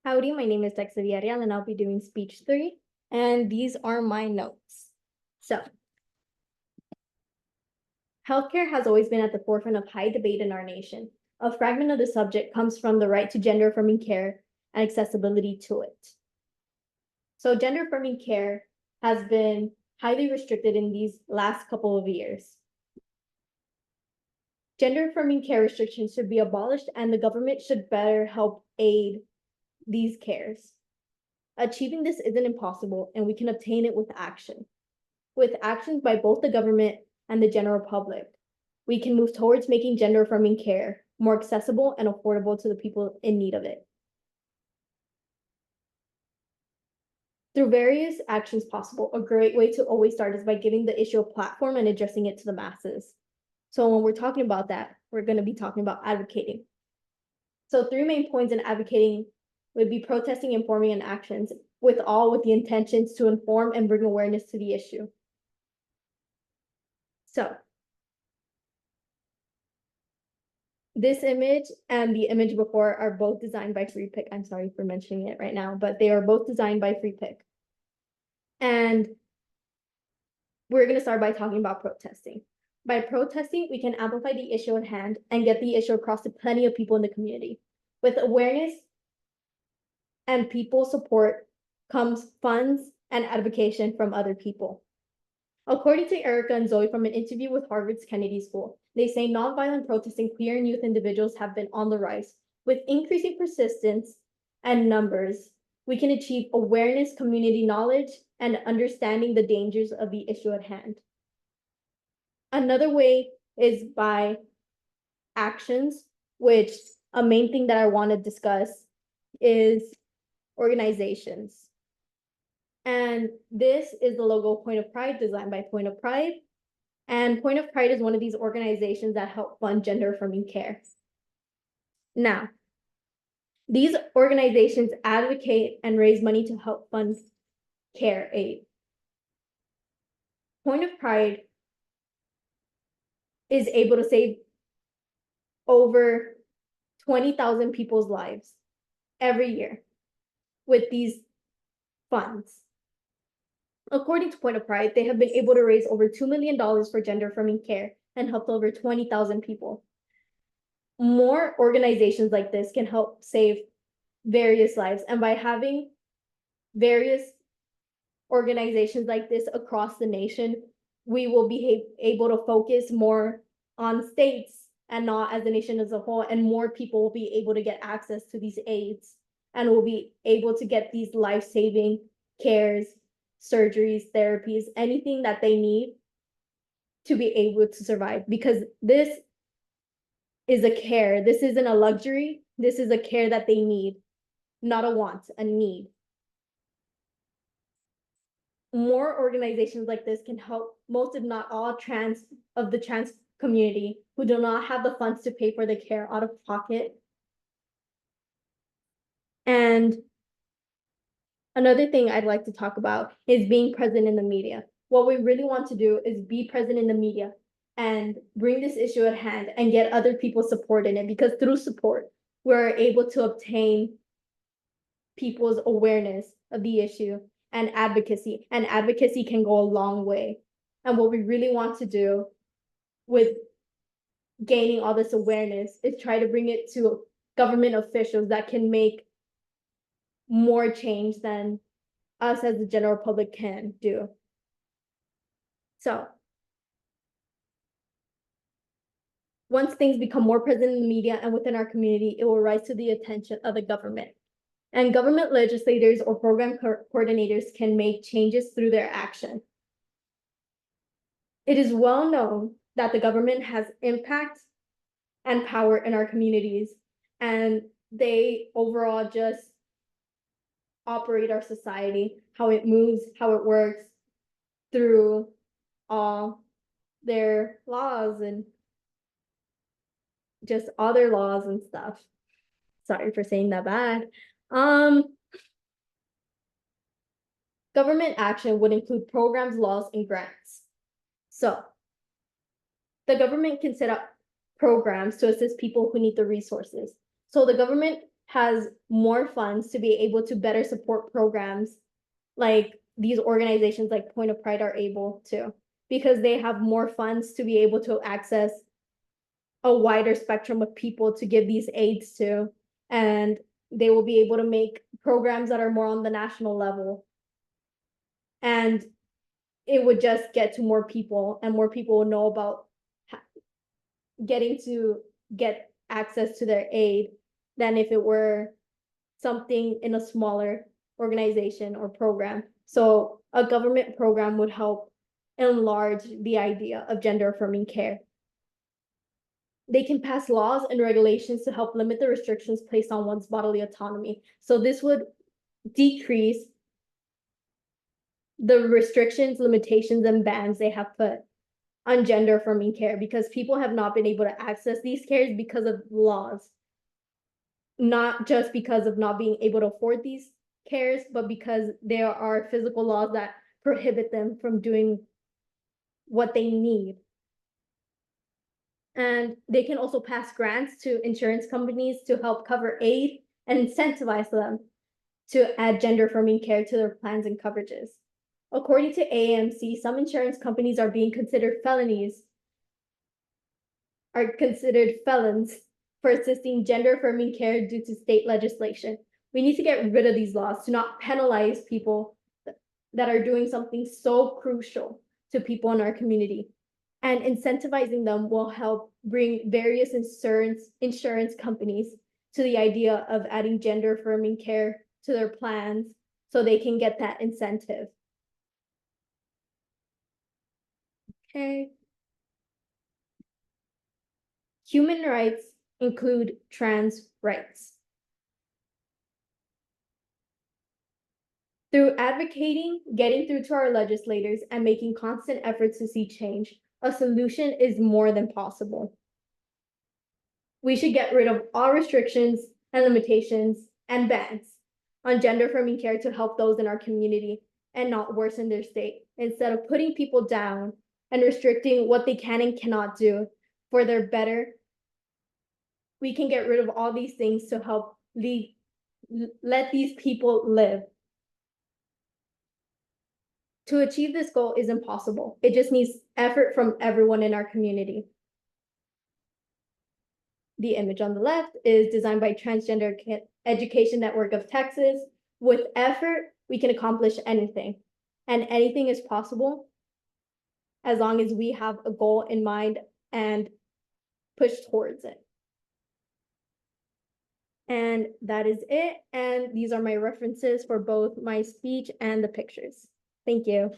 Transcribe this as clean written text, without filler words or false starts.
Howdy, my name is Dexa Villarreal and I'll be doing speech 3, and these are my notes. So, healthcare has always been at the forefront of high debate in our nation. A fragment of the subject comes from the right to gender-affirming care and accessibility to it. So, gender-affirming care has been highly restricted in these last couple of years. Gender-affirming care restrictions should be abolished and the government should better help aid these cares. Achieving this isn't impossible, and we can obtain it with action. With actions by both the government and the general public, we can move towards making gender-affirming care more accessible and affordable to the people in need of it. Through various actions possible, a great way to always start is by giving the issue a platform and addressing it to the masses. So when we're talking about that, we're going to be talking about advocating. So 3 main points in advocating would be protesting, informing, and actions, with the intentions to inform and bring awareness to the issue. So this image and the image before are both designed by Free Pick. I'm sorry for mentioning it right now, but they are both designed by Free Pick. And we're going to start by talking about protesting. By protesting, we can amplify the issue at hand and get the issue across to plenty of people in the community. With awareness and people support comes funds and advocacy from other people. According to Erica and Zoe from an interview with Harvard's Kennedy School, they say nonviolent protesting queer and youth individuals have been on the rise. With increasing persistence and numbers, we can achieve awareness, community knowledge, and understanding the dangers of the issue at hand. Another way is by actions, which a main thing that I want to discuss is organizations. And this is the logo Point of Pride, designed by Point of Pride. And Point of Pride is one of these organizations that help fund gender-affirming care. Now, these organizations advocate and raise money to help fund care aid. Point of Pride is able to save over 20,000 people's lives every year with these funds. According to Point of Pride, they have been able to raise over $2 million for gender-affirming care and helped over 20,000 people. More organizations like this can help save various lives, and by having various organizations like this across the nation, we will be able to focus more on states and not as a nation as a whole, and more people will be able to get access to these aids and will be able to get these life-saving cares, surgeries, therapies, anything that they need to be able to survive, because this is a care. This isn't a luxury. This is a care that they need, not a want, a need. More organizations like this can help most, if not all, the trans community who do not have the funds to pay for the care out of pocket. And another thing I'd like to talk about is being present in the media. What we really want to do is be present in the media and bring this issue at hand and get other people's support in it, because through support, we're able to obtain people's awareness of the issue and advocacy can go a long way. And what we really want to do with gaining all this awareness is try to bring it to government officials that can make more change than us as the general public can do. So once things become more present in the media and within our community, it will rise to the attention of the government. And government legislators or program coordinators can make changes through their action. It is well known that the government has impact and power in our communities, and they overall just operate our society, how it moves, how it works, through all their laws and just other laws and stuff. Sorry for saying that bad. Government action would include programs, laws, and grants. So the government can set up programs to assist people who need the resources. So the government has more funds to be able to better support programs like these organizations like Point of Pride are able to, because they have more funds to be able to access a wider spectrum of people to give these aids to, and they will be able to make programs that are more on the national level. And it would just get to more people, and more people will know about getting to get access to their aid than if it were something in a smaller organization or program. So a government program would help enlarge the idea of gender affirming care. They can pass laws and regulations to help limit the restrictions placed on one's bodily autonomy. So this would decrease the restrictions, limitations, and bans they have put on gender affirming care, because people have not been able to access these cares because of laws, not just because of not being able to afford these cares, but because there are physical laws that prohibit them from doing what they need. And they can also pass grants to insurance companies to help cover aid and incentivize them to add gender affirming care to their plans and coverages. According to AAMC, some insurance companies are considered felons for assisting gender affirming care due to state legislation. We need to get rid of these laws to not penalize people that are doing something so crucial to people in our community. And incentivizing them will help bring various insurance companies to the idea of adding gender affirming care to their plans so they can get that incentive. Okay. Human rights include trans rights. Through advocating, getting through to our legislators, and making constant efforts to see change, a solution is more than possible. We should get rid of all restrictions and limitations and bans on gender affirming care to help those in our community and not worsen their state, instead of putting people down and restricting what they can and cannot do for their better. We can get rid of all these things to help let these people live. To achieve this goal is impossible. It just needs effort from everyone in our community. The image on the left is designed by Transgender Education Network of Texas. With effort, we can accomplish anything, and anything is possible as long as we have a goal in mind and push towards it. And that is it. And these are my references for both my speech and the pictures. Thank you.